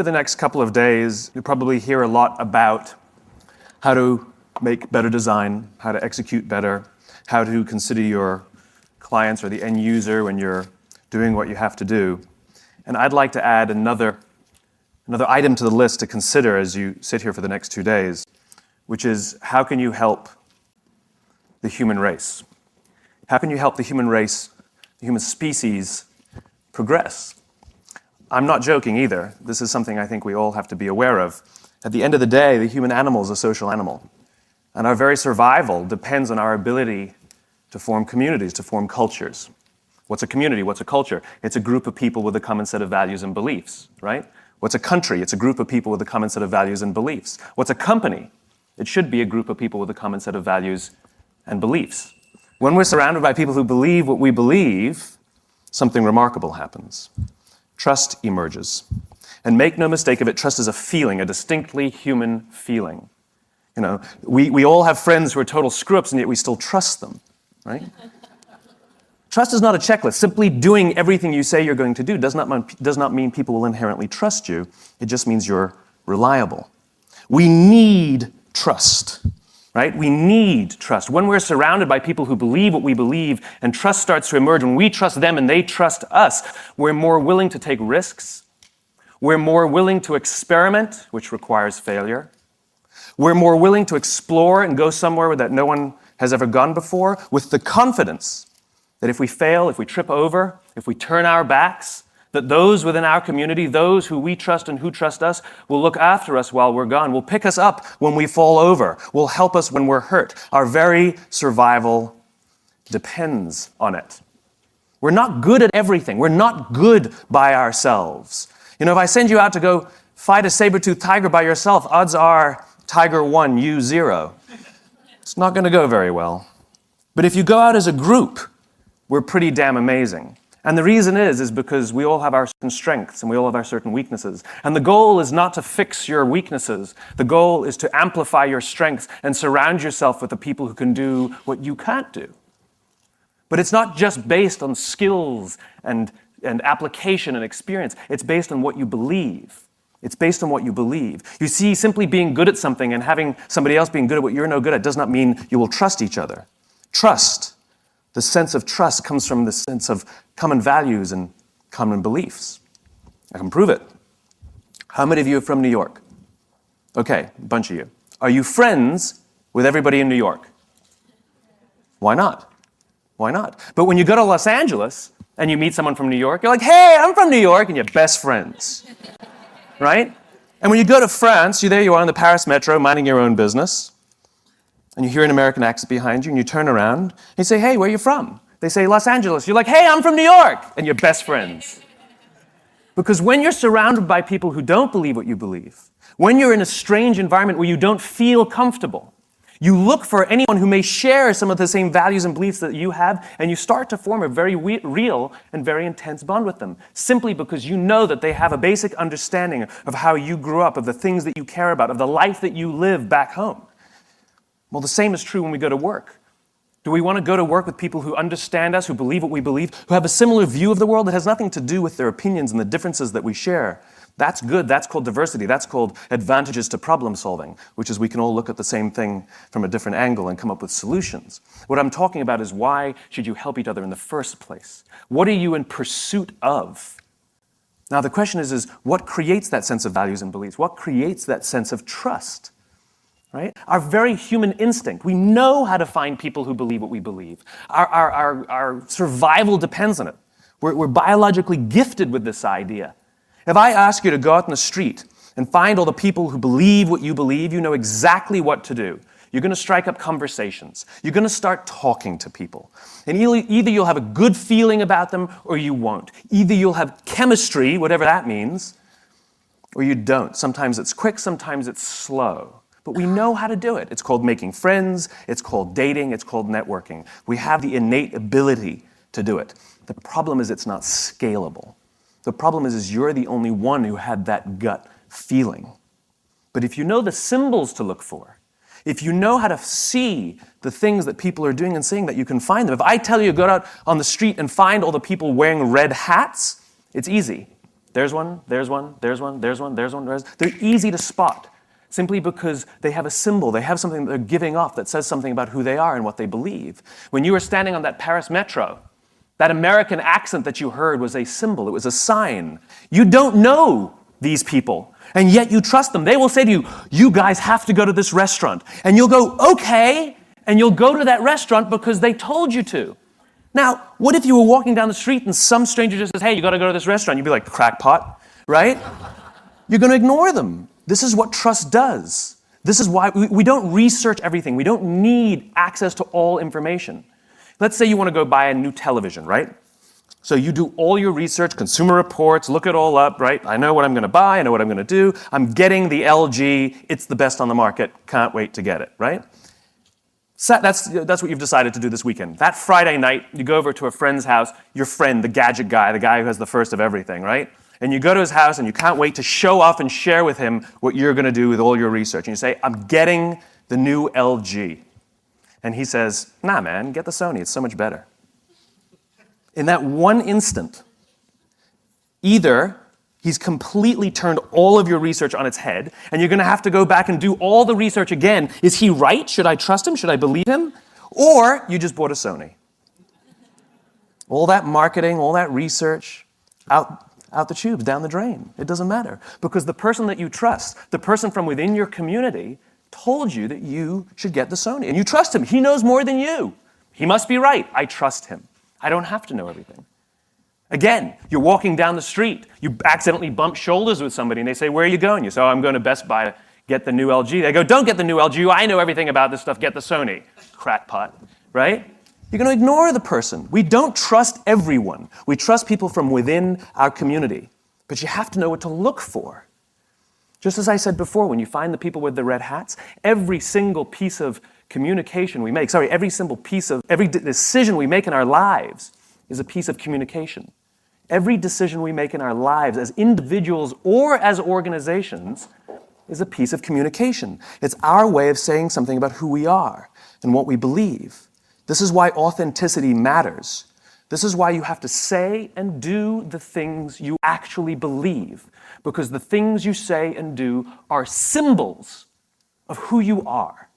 over the next couple of days, you'll probably hear a lot about how to make better design, how to execute better, how to consider your clients or the end user when you're doing what you have to do. And I'd like to add another item to the list to consider as you sit here for the next 2 days, which is how can you help the human race? How can you help the human race, the human species, progress? I'm not joking either. This is something I think we all have to be aware of. At the end of the day, the human animal is a social animal. And our very survival depends on our ability to form communities, to form cultures. What's a community? What's a culture? It's a group of people with a common set of values and beliefs, right? What's a country? It's a group of people with a common set of values and beliefs. What's a company? It should be a group of people with a common set of values and beliefs. When we're surrounded by people who believe what we believe, something remarkable happens. Trust emerges. And make no mistake of it, trust is a feeling, a distinctly human feeling. You know, we all have friends who are total screw-ups, and yet we still trust them, right? Trust is not a checklist. Simply doing everything you say you're going to do does not mean people will inherently trust you. It just means you're reliable. We need trust, right? We need trust. When we're surrounded by people who believe what we believe and trust starts to emerge, when we trust them and they trust us, we're more willing to take risks. We're more willing to experiment, which requires failure. We're more willing to explore and go somewhere that no one has ever gone before with the confidence that if we fail, if we trip over, if we turn our backs, that those within our community, those who we trust and who trust us, will look after us while we're gone, will pick us up when we fall over, will help us when we're hurt. Our very survival depends on it. We're not good at everything. We're not good by ourselves. You know, if I send you out to go fight a saber-toothed tiger by yourself, odds are tiger 1, you 0. It's not going to go very well. But if you go out as a group, we're pretty damn amazing. And the reason is because we all have our certain strengths and we all have our certain weaknesses. And the goal is not to fix your weaknesses. The goal is to amplify your strengths and surround yourself with the people who can do what you can't do. But it's not just based on skills and application and experience. It's based on what you believe. It's based on what you believe. You see, simply being good at something and having somebody else being good at what you're no good at does not mean you will trust each other. Trust. The sense of trust comes from the sense of common values and common beliefs. I can prove it. How many of you are from New York? Okay, a bunch of you. Are you friends with everybody in New York? Why not? Why not? But when you go to Los Angeles and you meet someone from New York, you're like, hey, I'm from New York, and you're best friends. Right? And when you go to France, there you are in the Paris metro, minding your own business. And you hear an American accent behind you, and you turn around, and you say, hey, where are you from? They say, Los Angeles. You're like, hey, I'm from New York. And you're best friends. Because when you're surrounded by people who don't believe what you believe, when you're in a strange environment where you don't feel comfortable, you look for anyone who may share some of the same values and beliefs that you have, and you start to form a very real and very intense bond with them, simply because you know that they have a basic understanding of how you grew up, of the things that you care about, of the life that you live back home. Well, the same is true when we go to work. Do we want to go to work with people who understand us, who believe what we believe, who have a similar view of the world that has nothing to do with their opinions and the differences that we share? That's good. That's called diversity. That's called advantages to problem solving, which is we can all look at the same thing from a different angle and come up with solutions. What I'm talking about is why should you help each other in the first place? What are you in pursuit of? Now, the question is what creates that sense of values and beliefs? What creates that sense of trust? Right? Our very human instinct. We know how to find people who believe what we believe. Our survival depends on it. We're biologically gifted with this idea. If I ask you to go out in the street and find all the people who believe what you believe, you know exactly what to do. You're going to strike up conversations. You're going to start talking to people. And either you'll have a good feeling about them or you won't. Either you'll have chemistry, whatever that means, or you don't. Sometimes it's quick, sometimes it's slow. But we know how to do it. It's called making friends, it's called dating, it's called networking. We have the innate ability to do it. The problem is it's not scalable. The problem is you're the only one who had that gut feeling. But if you know the symbols to look for, if you know how to see the things that people are doing and saying, that you can find them. If I tell you to go out on the street and find all the people wearing red hats, it's easy. There's one, there's one, there's one, there's one, there's one. They're easy to spot simply because they have a symbol. They have something that they're giving off that says something about who they are and what they believe. When you were standing on that Paris metro, that American accent that you heard was a symbol. It was a sign. You don't know these people, and yet you trust them. They will say to you, you guys have to go to this restaurant. And you'll go, okay, and you'll go to that restaurant because they told you to. Now, what if you were walking down the street and some stranger just says, hey, you got to go to this restaurant? You'd be like, crackpot, right? You're going to ignore them. This is what trust does. This is why we don't research everything. We don't need access to all information. Let's say you want to go buy a new television, right? So you do all your research, consumer reports, look it all up, right? I know what I'm going to buy. I know what I'm going to do. I'm getting the LG. It's the best on the market. Can't wait to get it, right? So that's what you've decided to do this weekend. That Friday night, you go over to a friend's house, your friend, the gadget guy, the guy who has the first of everything, right? And you go to his house and you can't wait to show off and share with him what you're going to do with all your research. And you say, I'm getting the new LG. And he says, nah, man, get the Sony. It's so much better. In that one instant, either he's completely turned all of your research on its head, and you're going to have to go back and do all the research again. Is he right? Should I trust him? Should I believe him? Or you just bought a Sony. All that marketing, all that research, out the tubes, down the drain. It doesn't matter. Because the person that you trust, the person from within your community, told you that you should get the Sony. And you trust him. He knows more than you. He must be right. I trust him. I don't have to know everything. Again, you're walking down the street. You accidentally bump shoulders with somebody, and they say, where are you going? You say, oh, I'm going to Best Buy to get the new LG. They go, don't get the new LG. I know everything about this stuff. Get the Sony. Crackpot, right? You're going to ignore the person. We don't trust everyone. We trust people from within our community. But you have to know what to look for. Just as I said before, when you find the people with the red hats, every single piece of communication we make, every decision we make in our lives is a piece of communication. Every decision we make in our lives as individuals or as organizations is a piece of communication. It's our way of saying something about who we are and what we believe. This is why authenticity matters. This is why you have to say and do the things you actually believe, because the things you say and do are symbols of who you are.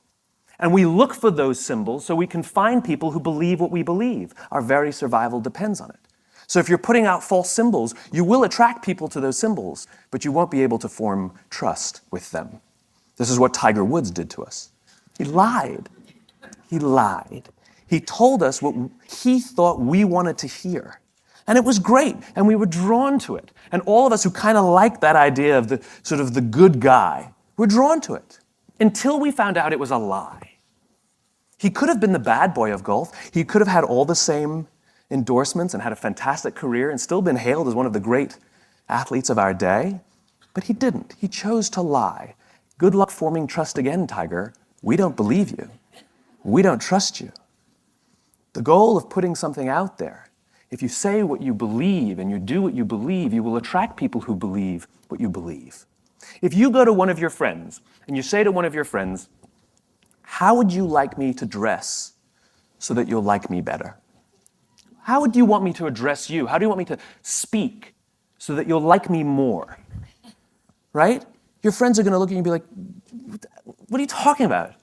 And we look for those symbols so we can find people who believe what we believe. Our very survival depends on it. So if you're putting out false symbols, you will attract people to those symbols, but you won't be able to form trust with them. This is what Tiger Woods did to us. He lied. He lied. He told us what he thought we wanted to hear. And it was great, and we were drawn to it. And all of us who kind of liked that idea of the sort of the good guy were drawn to it, until we found out it was a lie. He could have been the bad boy of golf. He could have had all the same endorsements and had a fantastic career and still been hailed as one of the great athletes of our day. But he didn't. He chose to lie. Good luck forming trust again, Tiger. We don't believe you. We don't trust you. The goal of putting something out there, if you say what you believe and you do what you believe, you will attract people who believe what you believe. If you go to one of your friends and you say to one of your friends, how would you like me to dress so that you'll like me better? How would you want me to address you? How do you want me to speak so that you'll like me more? Right? Your friends are going to look at you and be like, what are you talking about?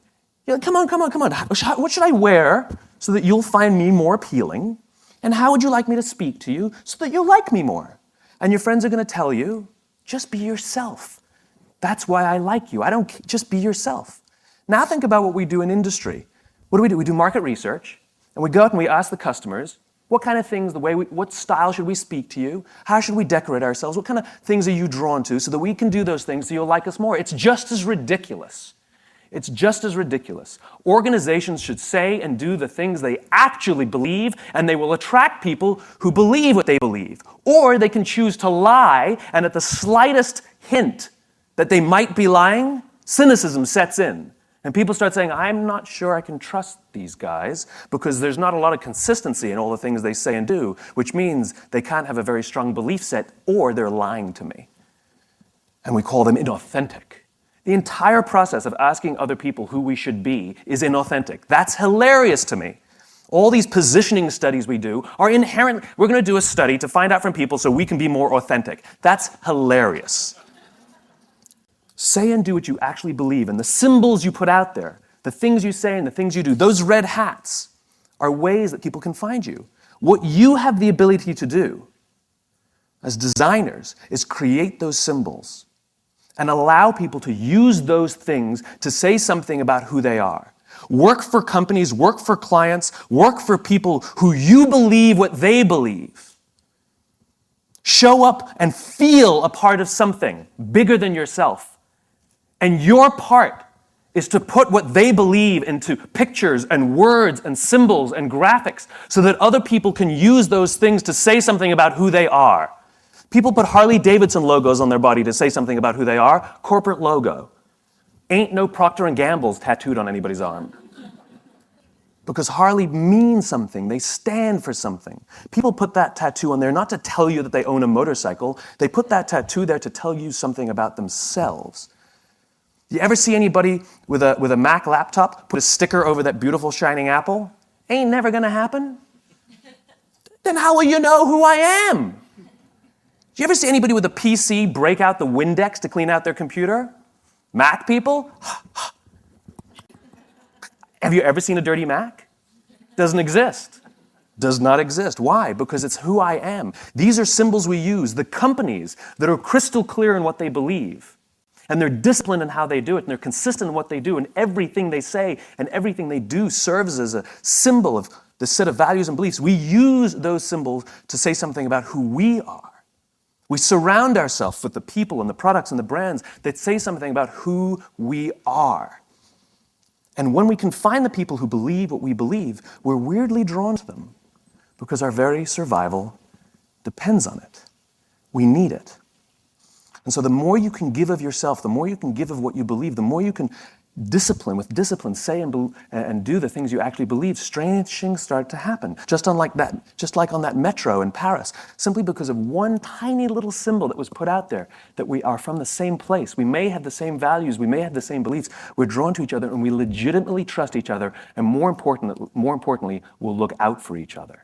You're like, come on. What should I wear so that you'll find me more appealing? And how would you like me to speak to you so that you'll like me more? And your friends are going to tell you, just be yourself. That's why I like you. Just be yourself. Now think about what we do in industry. What do? We do market research, and we go out and we ask the customers, what kind of things, what style should we speak to you? How should we decorate ourselves? What kind of things are you drawn to so that we can do those things so you'll like us more? It's just as ridiculous. It's just as ridiculous. Organizations should say and do the things they actually believe, and they will attract people who believe what they believe. Or they can choose to lie, and at the slightest hint that they might be lying, cynicism sets in. And people start saying, I'm not sure I can trust these guys because there's not a lot of consistency in all the things they say and do, which means they can't have a very strong belief set or they're lying to me. And we call them inauthentic. The entire process of asking other people who we should be is inauthentic. That's hilarious to me. All these positioning studies we do are inherent. We're going to do a study to find out from people so we can be more authentic. That's hilarious. Say and do what you actually believe, and the symbols you put out there, the things you say and the things you do, those red hats are ways that people can find you. What you have the ability to do as designers is create those symbols and allow people to use those things to say something about who they are. Work for companies, work for clients, work for people who you believe what they believe. Show up and feel a part of something bigger than yourself. And your part is to put what they believe into pictures and words and symbols and graphics so that other people can use those things to say something about who they are. People put Harley-Davidson logos on their body to say something about who they are. Corporate logo. Ain't no Procter & Gamble's tattooed on anybody's arm. Because Harley means something. They stand for something. People put that tattoo on there not to tell you that they own a motorcycle. They put that tattoo there to tell you something about themselves. You ever see anybody with a Mac laptop put a sticker over that beautiful shining apple? Ain't never gonna happen. Then how will you know who I am? Do you ever see anybody with a PC break out the Windex to clean out their computer? Mac people? Have you ever seen a dirty Mac? Doesn't exist. Does not exist. Why? Because it's who I am. These are symbols we use. The companies that are crystal clear in what they believe, and they're disciplined in how they do it, and they're consistent in what they do, and everything they say and everything they do serves as a symbol of the set of values and beliefs. We use those symbols to say something about who we are. We surround ourselves with the people and the products and the brands that say something about who we are. And when we can find the people who believe what we believe, we're weirdly drawn to them because our very survival depends on it. We need it. And so the more you can give of yourself, the more you can give of what you believe, the more you can with discipline, say and do the things you actually believe, strange things start to happen. Just like on that metro in Paris, simply because of one tiny little symbol that was put out there, that we are from the same place. We may have the same values, we may have the same beliefs, we're drawn to each other, and we legitimately trust each other, and more importantly, we'll look out for each other.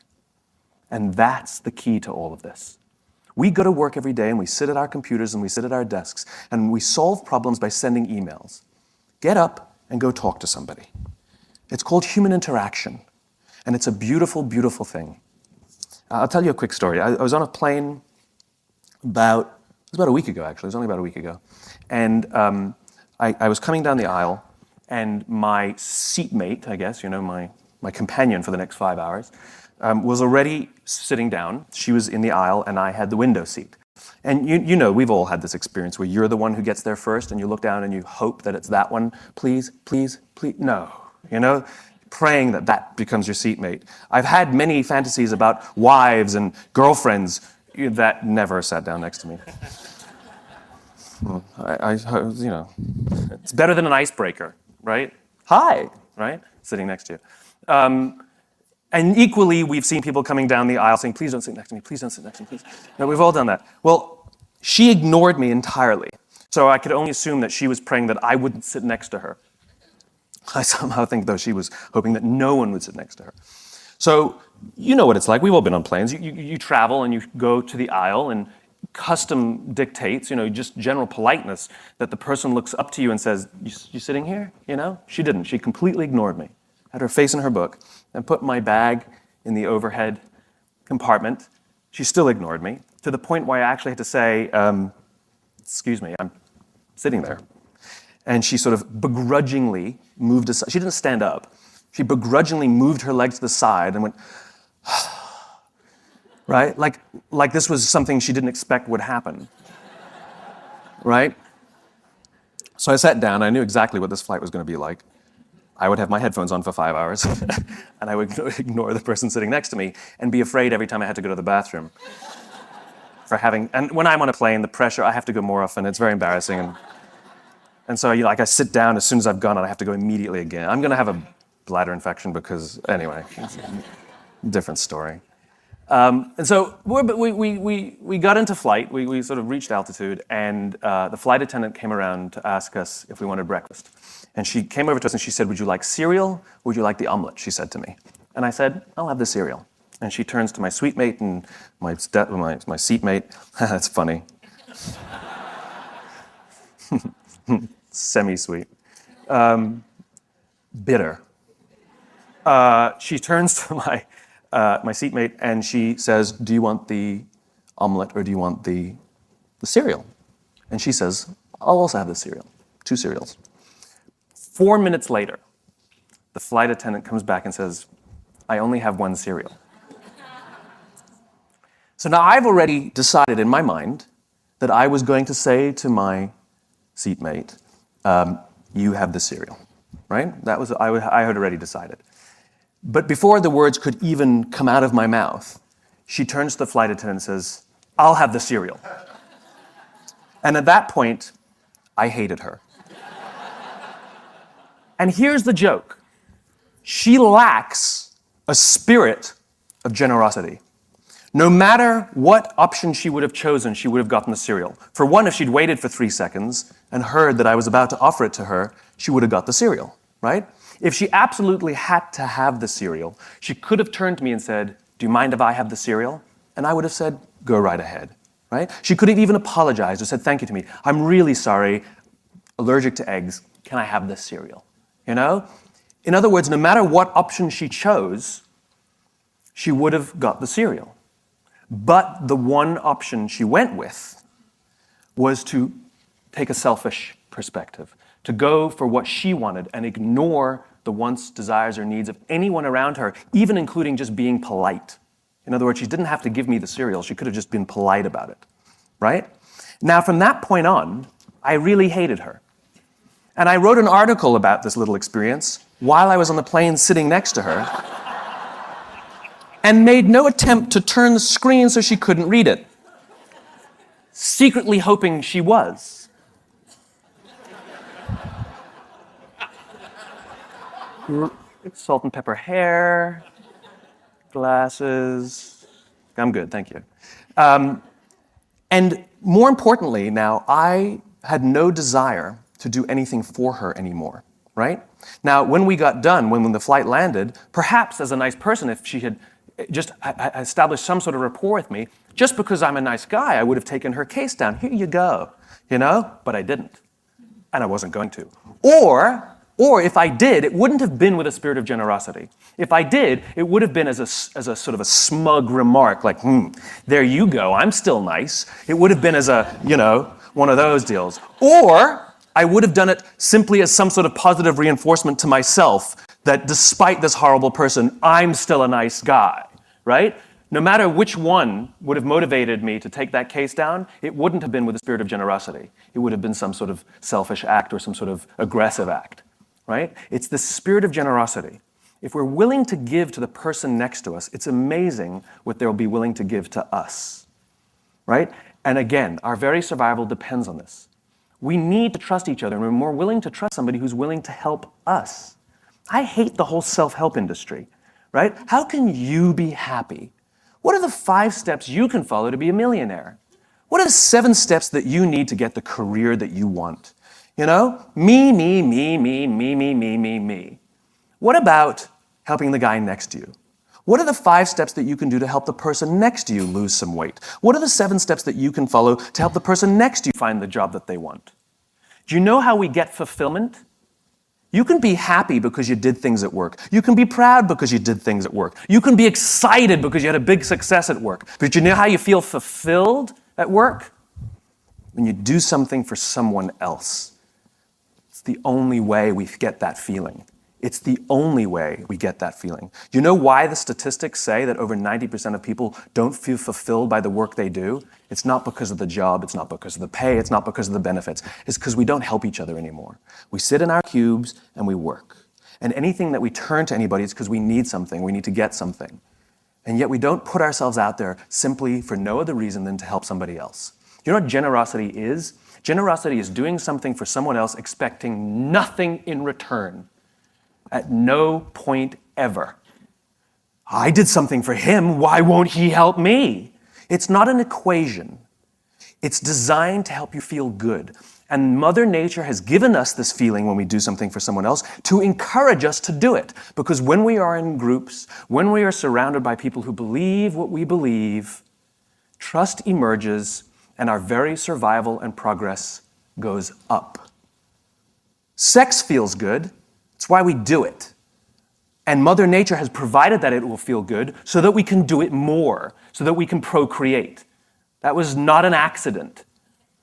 And that's the key to all of this. We go to work every day and we sit at our computers and we sit at our desks and we solve problems by sending emails. Get up and go talk to somebody. It's called human interaction, and it's a beautiful, beautiful thing. I'll tell you a quick story. I was on a plane it was about a week ago, actually. It was only about a week ago. And I was coming down the aisle, and my seatmate, I guess, my companion for the next 5 hours, was already sitting down. She was in the aisle, and I had the window seat. And you know, we've all had this experience where you're the one who gets there first and you look down and you hope that it's that one. Please, please, please. No. Praying that becomes your seatmate. I've had many fantasies about wives and girlfriends that never sat down next to me. It's better than an icebreaker, right? Hi, right? Sitting next to you. And equally, we've seen people coming down the aisle saying, please don't sit next to me, please don't sit next to me, please. No, we've all done that. Well, she ignored me entirely. So I could only assume that she was praying that I wouldn't sit next to her. I somehow think, though, she was hoping that no one would sit next to her. So you know what it's like. We've all been on planes. You travel and you go to the aisle, and custom dictates, just general politeness, that the person looks up to you and says, you sitting here? She didn't. She completely ignored me. Had her face in her book, and put my bag in the overhead compartment. She still ignored me, to the point where I actually had to say, excuse me, I'm sitting there. And she sort of begrudgingly moved aside. She didn't stand up. She begrudgingly moved her leg to the side and went, right? Like this was something she didn't expect would happen, right? So I sat down. I knew exactly what this flight was going to be like. I would have my headphones on for 5 hours, and I would ignore the person sitting next to me and be afraid every time I had to go to the bathroom. And when I'm on a plane, the pressure, I have to go more often. It's very embarrassing. And so, I sit down as soon as I've gone, and I have to go immediately again. I'm going to have a bladder infection because, anyway, it's a different story. And so we got into flight. We sort of reached altitude, and the flight attendant came around to ask us if we wanted breakfast. And she came over to us and she said, would you like cereal or would you like the omelet? She said to me. And I said, I'll have the cereal. And she turns to my suite mate and my seatmate. That's funny. Semi-sweet. Bitter. She turns to my seatmate and she says, do you want the omelet or do you want the cereal? And she says, I'll also have the cereal. 2 cereals. 4 minutes later, the flight attendant comes back and says, I only have 1 cereal. So now I've already decided in my mind that I was going to say to my seatmate, you have the cereal, right? I had already decided. But before the words could even come out of my mouth, she turns to the flight attendant and says, I'll have the cereal. And at that point, I hated her. And here's the joke. She lacks a spirit of generosity. No matter what option she would have chosen, she would have gotten the cereal. For one, if she'd waited for 3 seconds and heard that I was about to offer it to her, she would have got the cereal, right? If she absolutely had to have the cereal, she could have turned to me and said, do you mind if I have the cereal? And I would have said, go right ahead, right? She could have even apologized or said thank you to me. I'm really sorry, allergic to eggs. Can I have this cereal? You know? In other words, no matter what option she chose, she would have got the cereal. But the one option she went with was to take a selfish perspective, to go for what she wanted and ignore the wants, desires, or needs of anyone around her, even including just being polite. In other words, she didn't have to give me the cereal. She could have just been polite about it, right? Now, from that point on, I really hated her. And I wrote an article about this little experience while I was on the plane sitting next to her and made no attempt to turn the screen so she couldn't read it, secretly hoping she was. Salt and pepper hair, glasses. I'm good, thank you. And more importantly now, I had no desire to do anything for her anymore, right? Now, when we got done, when the flight landed, perhaps as a nice person, if she had just established some sort of rapport with me, just because I'm a nice guy, I would have taken her case down. Here you go, you know? But I didn't, and I wasn't going to. Or if I did, it wouldn't have been with a spirit of generosity. If I did, it would have been as a sort of a smug remark, like, there you go, I'm still nice. It would have been as a, one of those deals. Or I would have done it simply as some sort of positive reinforcement to myself that despite this horrible person, I'm still a nice guy, right? No matter which one would have motivated me to take that case down, it wouldn't have been with a spirit of generosity. It would have been some sort of selfish act or some sort of aggressive act. Right? It's the spirit of generosity. If we're willing to give to the person next to us, it's amazing what they'll be willing to give to us. Right? And again, our very survival depends on this. We need to trust each other, and we're more willing to trust somebody who's willing to help us. I hate the whole self-help industry. Right? How can you be happy? What are the 5 steps you can follow to be a millionaire? What are the 7 steps that you need to get the career that you want? Me, me, me, me, me, me, me, me, me. What about helping the guy next to you? What are the 5 steps that you can do to help the person next to you lose some weight? What are the 7 steps that you can follow to help the person next to you find the job that they want? Do you know how we get fulfillment? You can be happy because you did things at work. You can be proud because you did things at work. You can be excited because you had a big success at work. But you know how you feel fulfilled at work? When you do something for someone else. It's the only way we get that feeling. It's the only way we get that feeling. Do you know why the statistics say that over 90% of people don't feel fulfilled by the work they do? It's not because of the job, it's not because of the pay, it's not because of the benefits. It's because we don't help each other anymore. We sit in our cubes and we work. And anything that we turn to anybody, it's because we need something, we need to get something. And yet we don't put ourselves out there simply for no other reason than to help somebody else. Do you know what generosity is? Generosity is doing something for someone else expecting nothing in return. At no point ever. I did something for him, why won't he help me? It's not an equation. It's designed to help you feel good. And Mother Nature has given us this feeling when we do something for someone else to encourage us to do it. Because when we are in groups, when we are surrounded by people who believe what we believe, trust emerges and our very survival and progress goes up. Sex feels good. It's why we do it. And Mother Nature has provided that it will feel good so that we can do it more, so that we can procreate. That was not an accident,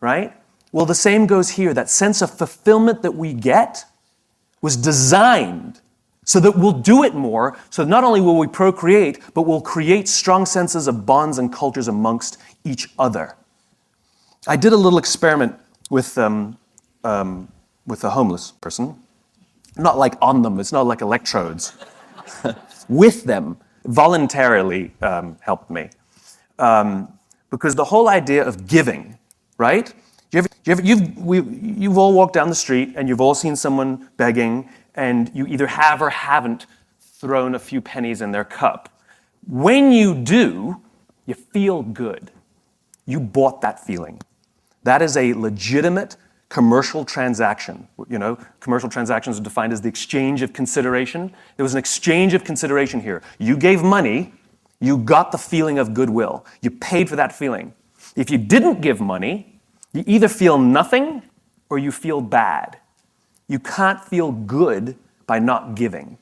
right? Well, the same goes here. That sense of fulfillment that we get was designed so that we'll do it more, so not only will we procreate, but we'll create strong senses of bonds and cultures amongst each other. I did a little experiment with a homeless person. Not like on them, it's not like electrodes. With them, voluntarily helped me. Because the whole idea of giving, right? You've all walked down the street and you've all seen someone begging and you either have or haven't thrown a few pennies in their cup. When you do, you feel good. You bought that feeling. That is a legitimate commercial transaction. You know, commercial transactions are defined as the exchange of consideration. There was an exchange of consideration here. You gave money, you got the feeling of goodwill. You paid for that feeling. If you didn't give money, you either feel nothing or you feel bad. You can't feel good by not giving.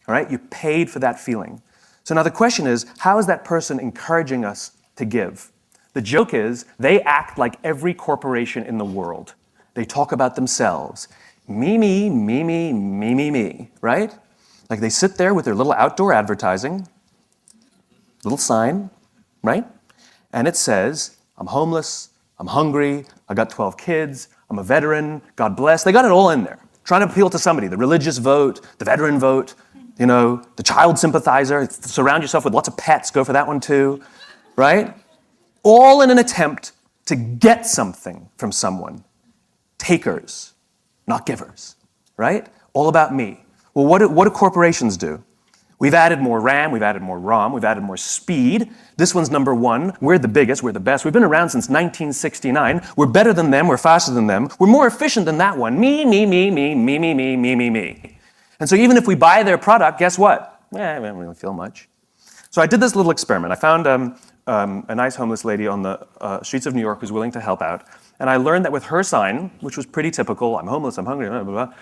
All right? You paid for that feeling. So now the question is, how is that person encouraging us to give? The joke is, they act like every corporation in the world. They talk about themselves. Me, me, me, me, me, me, me, right? Like they sit there with their little outdoor advertising, little sign, right? And it says, I'm homeless, I'm hungry, I got 12 kids, I'm a veteran, God bless. They got it all in there, trying to appeal to somebody, the religious vote, the veteran vote, you know, the child sympathizer, surround yourself with lots of pets, go for that one too, right? All in an attempt to get something from someone. Takers, not givers, right? All about me. Well, what do corporations do? We've added more RAM, we've added more ROM, we've added more speed. This one's number one. We're the biggest, we're the best. We've been around since 1969. We're better than them, we're faster than them. We're more efficient than that one. Me, me, me, me, me, me, me, me, me, me. And so even if we buy their product, guess what? I don't really feel much. So I did this little experiment. I found a nice homeless lady on the streets of New York who's willing to help out. And I learned that with her sign, which was pretty typical, I'm homeless, I'm hungry, blah, blah, blah,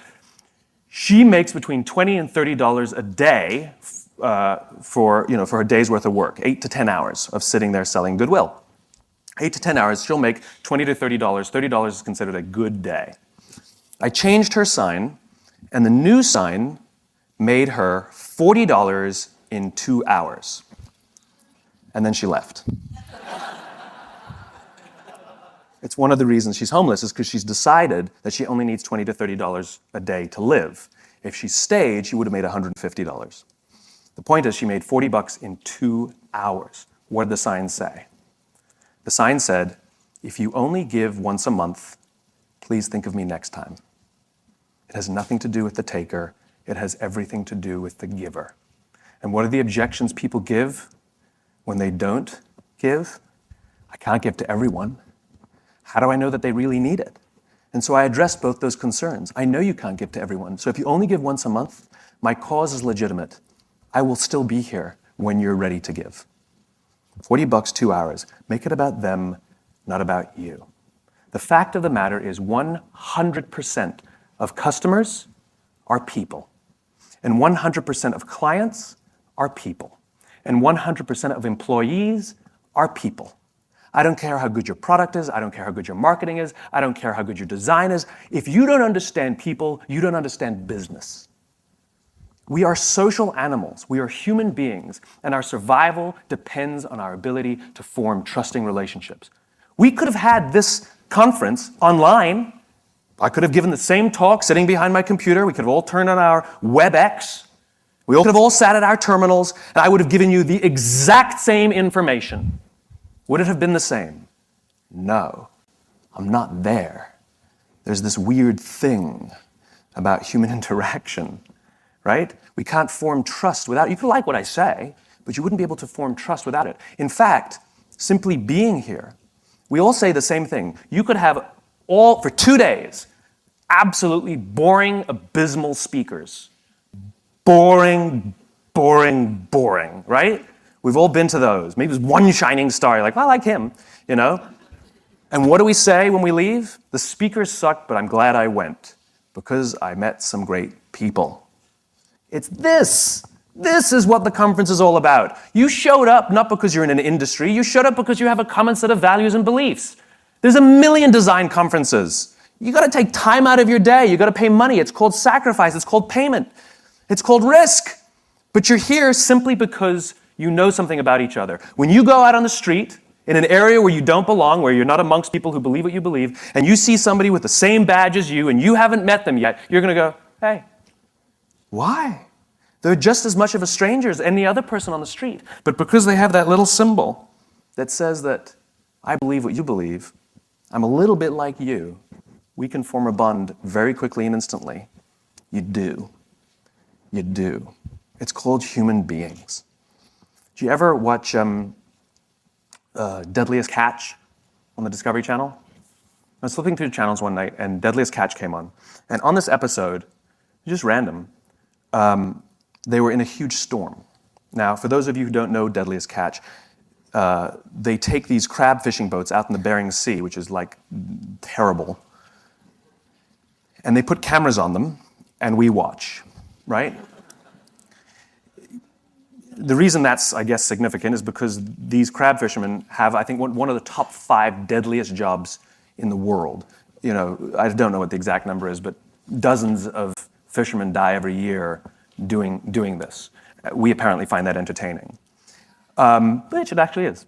she makes between $20 and $30 a day for a day's worth of work, 8 to 10 hours of sitting there selling goodwill. 8 to 10 hours, she'll make $20 to $30. $30 is considered a good day. I changed her sign, and the new sign made her $40 in 2 hours. And then she left. It's one of the reasons she's homeless is because she's decided that she only needs $20 to $30 a day to live. If she stayed, she would have made $150. The point is she made $40 in 2 hours. What did the sign say? The sign said, if you only give once a month, please think of me next time. It has nothing to do with the taker. It has everything to do with the giver. And what are the objections people give when they don't give? I can't give to everyone. How do I know that they really need it? And so I addressed both those concerns. I know you can't give to everyone. So if you only give once a month, my cause is legitimate. I will still be here when you're ready to give. $40, 2 hours. Make it about them, not about you. The fact of the matter is 100% of customers are people. And 100% of clients are people. And 100% of employees are people. I don't care how good your product is. I don't care how good your marketing is. I don't care how good your design is. If you don't understand people, you don't understand business. We are social animals. We are human beings, and our survival depends on our ability to form trusting relationships. We could have had this conference online. I could have given the same talk sitting behind my computer. We could have all turned on our WebEx. We could have all sat at our terminals, and I would have given you the exact same information. Would it have been the same? No, I'm not there. There's this weird thing about human interaction, right? We can't form trust without, you could like what I say, but you wouldn't be able to form trust without it. In fact, simply being here, we all say the same thing. You could have all for 2 days. Absolutely boring, abysmal speakers. Boring, boring, boring, right? We've all been to those. Maybe there's one shining star. You're like, well, I like him, you know? And what do we say when we leave? The speakers sucked, but I'm glad I went because I met some great people. It's this. This is what the conference is all about. You showed up not because you're in an industry. You showed up because you have a common set of values and beliefs. There's a million design conferences. You got to take time out of your day. You got to pay money. It's called sacrifice. It's called payment. It's called risk. But you're here simply because you know something about each other. When you go out on the street in an area where you don't belong, where you're not amongst people who believe what you believe, and you see somebody with the same badge as you and you haven't met them yet, you're going to go, hey, why? They're just as much of a stranger as any other person on the street. But because they have that little symbol that says that I believe what you believe, I'm a little bit like you, we can form a bond very quickly and instantly. You do. You do. It's called human beings. Do you ever watch Deadliest Catch on the Discovery Channel? I was flipping through the channels one night and Deadliest Catch came on. And on this episode, just random, they were in a huge storm. Now, for those of you who don't know Deadliest Catch, they take these crab fishing boats out in the Bering Sea, which is like terrible, and they put cameras on them, and we watch, right? The reason that's, I guess, significant is because these crab fishermen have, I think, one of the top 5 deadliest jobs in the world. You know, I don't know what the exact number is, but dozens of fishermen die every year doing this. We apparently find that entertaining, which it actually is.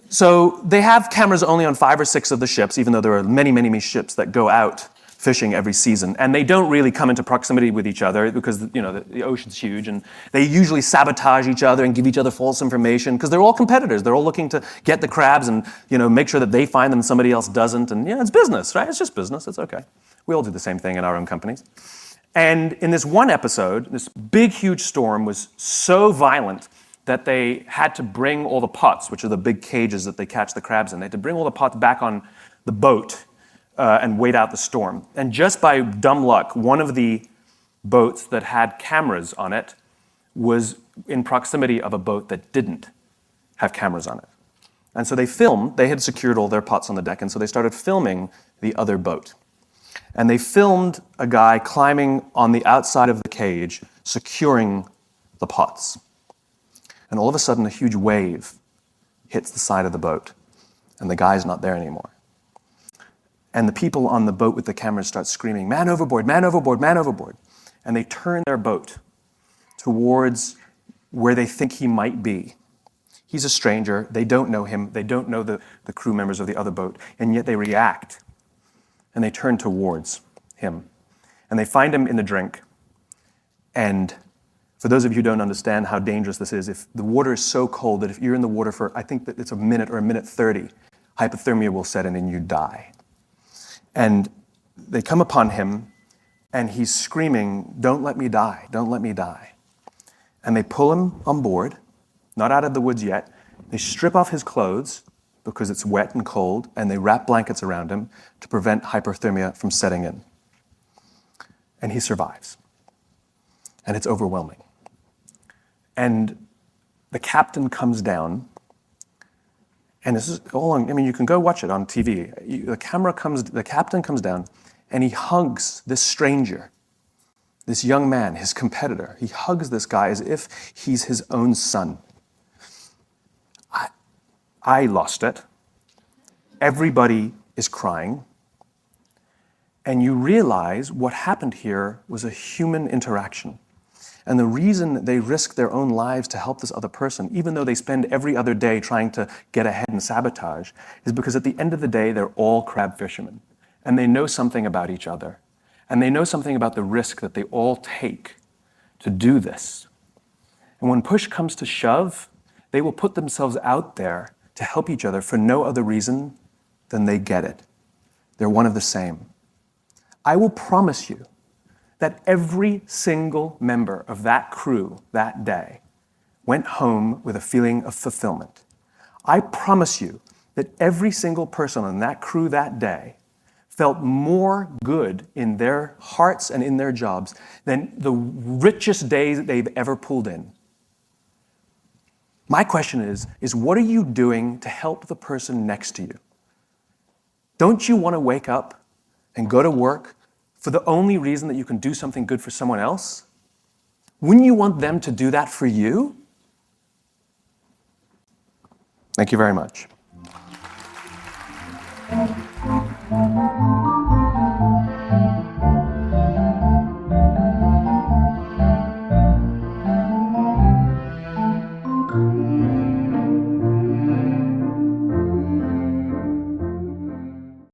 So they have cameras only on 5 or 6 of the ships, even though there are many, many, many ships that go out fishing every season, and they don't really come into proximity with each other because the ocean's huge, and they usually sabotage each other and give each other false information because they're all competitors. They're all looking to get the crabs and make sure that they find them and somebody else doesn't. And it's business, right? It's just business. It's okay. We all do the same thing in our own companies. And in this one episode, this big, huge storm was so violent that they had to bring all the pots, which are the big cages that they catch the crabs in. They had to bring all the pots back on the boat and wait out the storm. And just by dumb luck, one of the boats that had cameras on it was in proximity of a boat that didn't have cameras on it. And so they had secured all their pots on the deck, and so they started filming the other boat. And they filmed a guy climbing on the outside of the cage, securing the pots. And all of a sudden, a huge wave hits the side of the boat, and the guy's not there anymore. And the people on the boat with the cameras start screaming, man overboard, man overboard, man overboard. And they turn their boat towards where they think he might be. He's a stranger. They don't know him. They don't know the crew members of the other boat. And yet they react. And they turn towards him. And they find him in the drink. And for those of you who don't understand how dangerous this is, if the water is so cold that if you're in the water for, I think that it's a minute or a minute 30, hypothermia will set in and you die. And they come upon him, and he's screaming, don't let me die, don't let me die. And they pull him on board, not out of the woods yet. They strip off his clothes because it's wet and cold, and they wrap blankets around him to prevent hypothermia from setting in. And he survives. And it's overwhelming. And the captain comes down, and this is all on, you can go watch it on TV. The captain comes down, and he hugs this stranger, this young man, his competitor. He hugs this guy as if he's his own son. I lost it. Everybody is crying. And you realize what happened here was a human interaction. And the reason they risk their own lives to help this other person, even though they spend every other day trying to get ahead and sabotage, is because at the end of the day, they're all crab fishermen. And they know something about each other. And they know something about the risk that they all take to do this. And when push comes to shove, they will put themselves out there to help each other for no other reason than they get it. They're one of the same. I will promise you that every single member of that crew that day went home with a feeling of fulfillment. I promise you that every single person on that crew that day felt more good in their hearts and in their jobs than the richest days that they've ever pulled in. My question is what are you doing to help the person next to you? Don't you want to wake up and go to work for the only reason that you can do something good for someone else? Wouldn't you want them to do that for you? Thank you very much.